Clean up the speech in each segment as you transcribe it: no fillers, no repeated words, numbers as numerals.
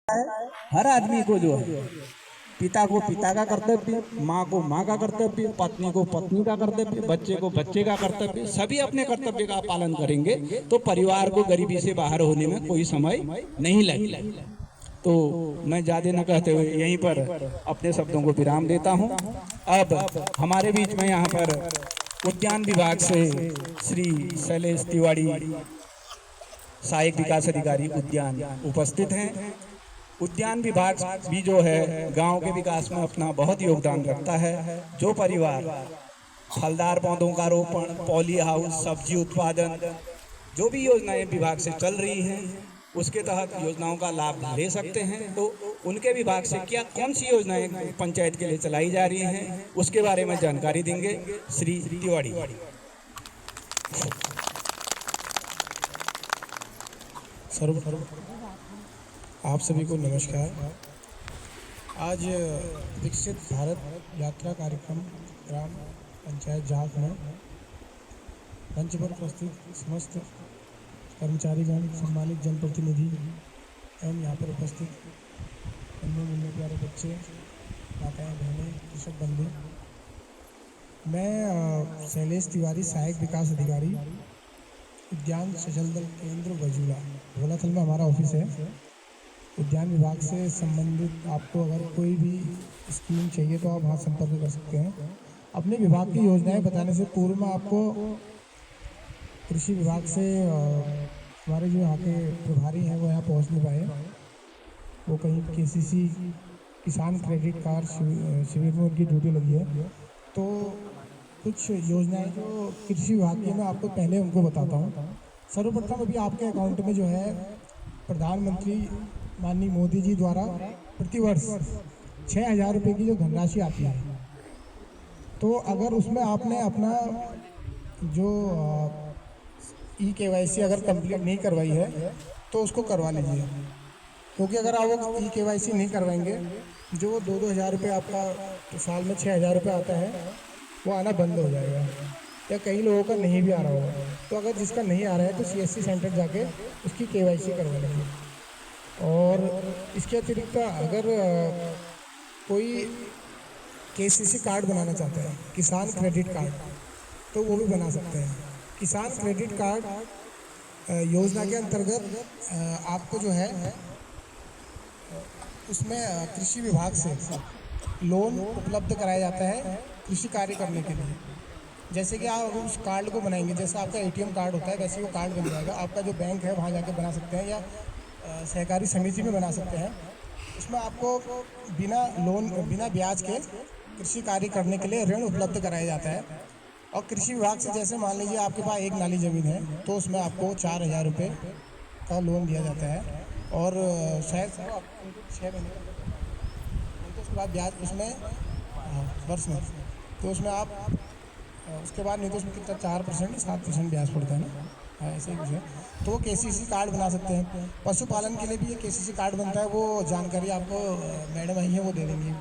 हर आदमी को जो है पिता को पिता का कर्तव्य, माँ को माँ का कर्तव्य, पत्नी को पत्नी का कर्तव्य, बच्चे को बच्चे का कर्तव्य, सभी अपने कर्तव्य का पालन करेंगे तो परिवार को गरीबी से बाहर होने में कोई समय नहीं लगेगा। तो मैं ज़्यादा न कहते हुए यहीं पर अपने शब्दों को विराम देता हूँ। अब हमारे बीच में यहाँ पर उद्यान विभाग से श्री शैलेश तिवारी, सहायक विकास अधिकारी उद्यान, उपस्थित हैं। उद्यान विभाग भी जो है गांव के विकास में अपना बहुत योगदान रखता है। जो परिवार फलदार पौधों का रोपण, पॉली हाउस, सब्जी उत्पादन, जो भी योजनाएं विभाग से चल रही हैं उसके तहत योजनाओं का लाभ ले सकते हैं। तो उनके विभाग से क्या कौन सी योजनाएं पंचायत के लिए चलाई जा रही हैं उसके बारे में जानकारी देंगे श्री तिवारी। आप सभी को नमस्कार। आज विकसित भारत यात्रा कार्यक्रम ग्राम पंचायत जाख में मंच पर उपस्थित समस्त कर्मचारीगण, सम्मानित जनप्रतिनिधि एवं यहाँ पर उपस्थित अन्य मुन्ने प्यारे बच्चे, माताएं, बहनें, कृषक बंधु, मैं शैलेश तिवारी, सहायक विकास अधिकारी, उद्यान सजल दल केंद्र वजूला, भोलाथल में हमारा ऑफिस है। उद्यान विभाग से संबंधित आपको अगर कोई भी स्कीम चाहिए तो आप वहाँ संपर्क कर सकते हैं। अपने विभाग की योजनाएं बताने से पूर्व में आपको कृषि विभाग से हमारे जो यहाँ के प्रभारी हैं वो यहाँ पहुँच नहीं पाए, वो कहीं केसीसी किसान क्रेडिट कार्ड शिविर में उनकी ड्यूटी लगी है। तो कुछ योजनाएं जो कृषि विभाग की मैं आपको पहले उनको बताता हूँ। सर्वप्रथम अभी आपके अकाउंट में जो है प्रधानमंत्री माननीय मोदी जी द्वारा प्रतिवर्ष 6,000 रुपये की जो धनराशि आती है, तो अगर उसमें आपने अपना जो KYC अगर कंप्लीट नहीं करवाई है तो उसको करवा लीजिए, क्योंकि अगर आप वो KYC नहीं करवाएंगे जो 2-2 हज़ार रुपये आपका तो साल में 6,000 रुपये आता है वो आना बंद हो जाएगा, या कई लोगों का नहीं भी आ रहा होगा। तो अगर जिसका नहीं आ रहा है तो CSC सेंटर जाके उसकी KYC करवा लीजिए। और इसके अतिरिक्त अगर कोई KCC कार्ड बनाना चाहता है, किसान क्रेडिट कार्ड, तो वो भी बना सकते हैं। किसान क्रेडिट कार्ड योजना के अंतर्गत आपको जो है उसमें कृषि विभाग से लोन उपलब्ध कराया जाता है कृषि कार्य करने के लिए। जैसे कि आप उस कार्ड को बनाएंगे, जैसे आपका ATM कार्ड होता है वैसे वो कार्ड बन जाएगा। आपका जो बैंक है वहाँ जाके बना सकते हैं, या सहकारी समिति में बना सकते हैं। इसमें आपको बिना लोन, बिना ब्याज के कृषि कार्य करने के लिए ऋण उपलब्ध कराया जाता है। और कृषि विभाग से जैसे मान लीजिए आपके पास एक नाली ज़मीन है तो उसमें आपको 4,000 रुपये का लोन दिया जाता है, और शायद 6 महीने तो उसके बाद ब्याज उसमें वर्ष में, तो उसमें आप उसके बाद नहीं तो उसमें कितना 4% 7% ब्याज पड़ता है ना, ऐसे ही कुछ है। तो वो KCC कार्ड बना सकते हैं। पशुपालन के लिए भी ये KCC कार्ड बनता है, वो जानकारी आपको मैडम आई है वो दे देंगी।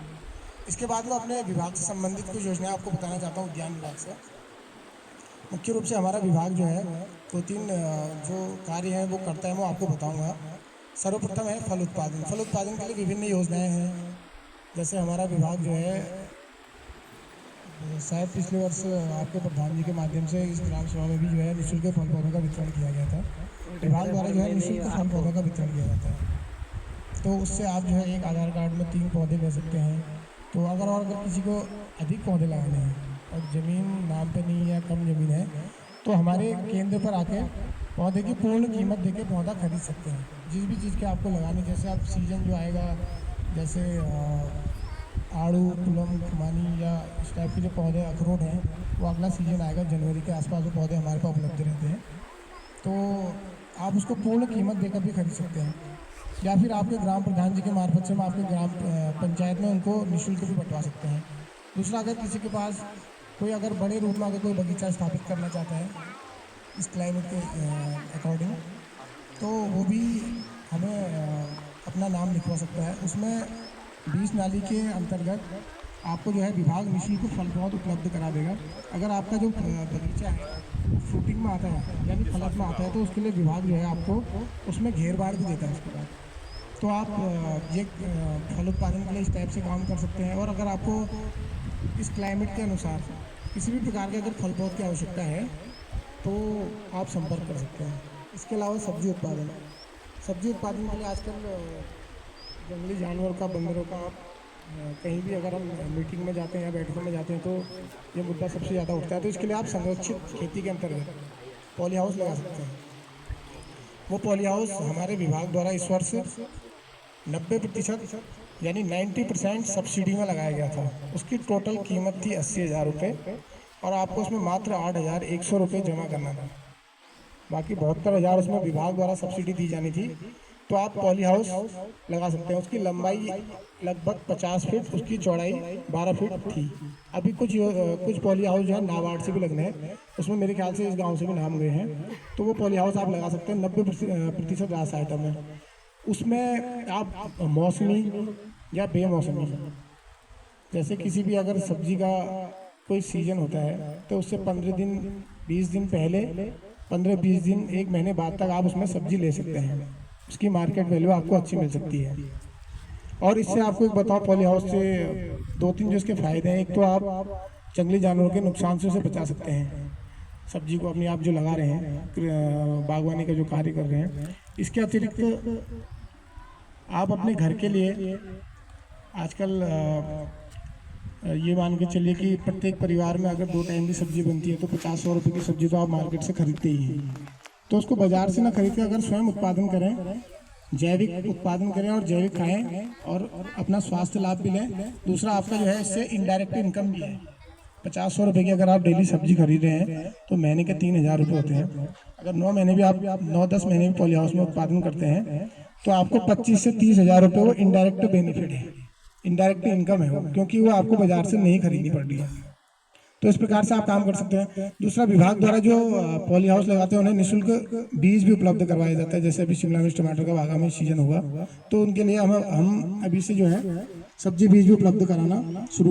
इसके बाद में अपने विभाग से संबंधित कुछ योजनाएं आपको बताना चाहता हूँ। उद्यान विभाग से मुख्य रूप से हमारा विभाग जो है 2-3 जो कार्य हैं वो करता है, वो आपको बताऊँगा। सर्वप्रथम है फल उत्पादन। फल उत्पादन के लिए विभिन्न योजनाएँ हैं। जैसे हमारा विभाग जो है शायद पिछले वर्ष आपके प्रधान जी के माध्यम से इस ग्राम सभा में भी जो है निःशुल्क फल पौधों का वितरण किया गया था। विभाग द्वारा जो है निःशुल्क फल पौधों का वितरण किया जाता है, तो उससे आप जो है एक आधार कार्ड में 3 पौधे ले सकते हैं। तो अगर किसी को अधिक पौधे लगाने हैं और ज़मीन नाम पे नहीं है, कम ज़मीन है, तो हमारे केंद्र पर आके पौधे की पूर्ण कीमत देके पौधा खरीद सकते हैं। जिस भी चीज़ के आपको लगाने, जैसे आप सीजन जो आएगा, जैसे आड़ू, पुलम, खुमानी या इस टाइप के जो पौधे अखरोट हैं वो अगला सीजन आएगा, जनवरी के आसपास वो पौधे हमारे पास उपलब्ध रहते हैं। तो आप उसको पूर्ण कीमत देकर भी खरीद सकते हैं, या फिर आपके ग्राम प्रधान जी के मार्फत से हम आपके ग्राम पंचायत में उनको निःशुल्क भी बंटवा सकते हैं। दूसरा, अगर किसी के पास कोई अगर बड़े रूप में अगर कोई बगीचा स्थापित करना चाहता है इस क्लाइमेट के अकॉर्डिंग, तो वो भी हमें अपना नाम लिखवा सकता है। उसमें 20 नाली के अंतर्गत आपको जो है विभाग निःशुल्क फल पौध उपलब्ध करा देगा। अगर आपका जो बगीचा है फ्रूटिंग में आता है यानी फलत में आता है, तो उसके लिए विभाग जो है आपको उसमें घेर बाड़ भी देता है उसके बाद। तो आप ये फल उत्पादन के लिए इस टाइप से काम कर सकते हैं। और अगर आपको इस क्लाइमेट के अनुसार किसी भी प्रकार के अगर फल पौध की आवश्यकता है तो आप संपर्क कर सकते हैं। इसके अलावा सब्जी उत्पादन के लिए आजकल जंगली जानवर का, बंदरों का, कहीं भी अगर हम मीटिंग में जाते हैं या बैठकों में जाते हैं तो ये मुद्दा सबसे ज़्यादा उठता है। तो इसके लिए आप संरक्षित खेती के अंतर्गत पॉली हाउस लगा सकते हैं। वो पॉली हाउस हमारे विभाग द्वारा इस वर्ष 90% यानी 90% सब्सिडी में लगाया गया था। उसकी टोटल कीमत थी 80,000 रुपये और आपको उसमें मात्र 8,100 रुपये जमा करना था। बाकी 72,000 उसमें विभाग द्वारा सब्सिडी दी जानी थी। तो आप पॉली हाउस लगा सकते हैं। उसकी लंबाई लगभग 50 फीट, उसकी चौड़ाई 12 फीट थी। अभी कुछ पॉली हाउस जो है नाबार्ड से भी लगने हैं, उसमें मेरे ख्याल से इस गांव से भी नाम गए हैं। तो वो पॉली हाउस आप लगा सकते हैं 90% रास सहायता में। उसमें आप मौसमी या बेमौसमी, जैसे किसी भी अगर सब्जी का कोई सीजन होता है तो उससे 15 दिन 20 दिन पहले, 15-20 दिन, 1 महीने बाद तक आप उसमें सब्जी ले सकते हैं। उसकी मार्केट वैल्यू आपको अच्छी मिल सकती है। और इससे आपको एक बताओ, पॉली हाउस से 2-3 जो इसके फ़ायदे हैं। एक तो आप जंगली जानवरों के नुकसान से उसे बचा सकते हैं। सब्जी को अपनी आप जो लगा रहे हैं, बागवानी का जो कार्य कर रहे हैं, इसके अतिरिक्त आप अपने घर के लिए आजकल ये मान के चलिए कि प्रत्येक परिवार में अगर 2 टाइम भी सब्जी बनती है तो 50-100 रुपये की सब्जी तो आप मार्केट से खरीदते ही हैं। तो उसको बाजार से ना खरीद कर अगर स्वयं उत्पादन करें, जैविक उत्पादन करें और जैविक खाएं और अपना स्वास्थ्य लाभ भी लें। दूसरा आपका जो है इससे इनडायरेक्ट इनकम भी है। 50-100 रुपये की अगर आप डेली सब्जी खरीद रहे हैं तो महीने के 3,000 रुपये होते हैं। अगर 9 महीने भी आप 9-10 महीने भी पॉली हाउस में उत्पादन करते हैं तो आपको 25 से 30,000 रुपये वो इनडायरेक्ट बेनिफिट है, इनडायरेक्ट इनकम है वो, क्योंकि वो आपको बाजार से नहीं खरीदनी पड़ रही है। तो इस प्रकार से आप काम कर सकते हैं। दूसरा, विभाग द्वारा जो पॉली हाउस लगाते हैं उन्हें निःशुल्क बीज भी उपलब्ध करवाया जाता है। जैसे अभी शिमला मिर्च, टमाटर का आगामी सीजन होगा तो उनके लिए हम अभी से जो है सब्जी बीज भी उपलब्ध कराना शुरू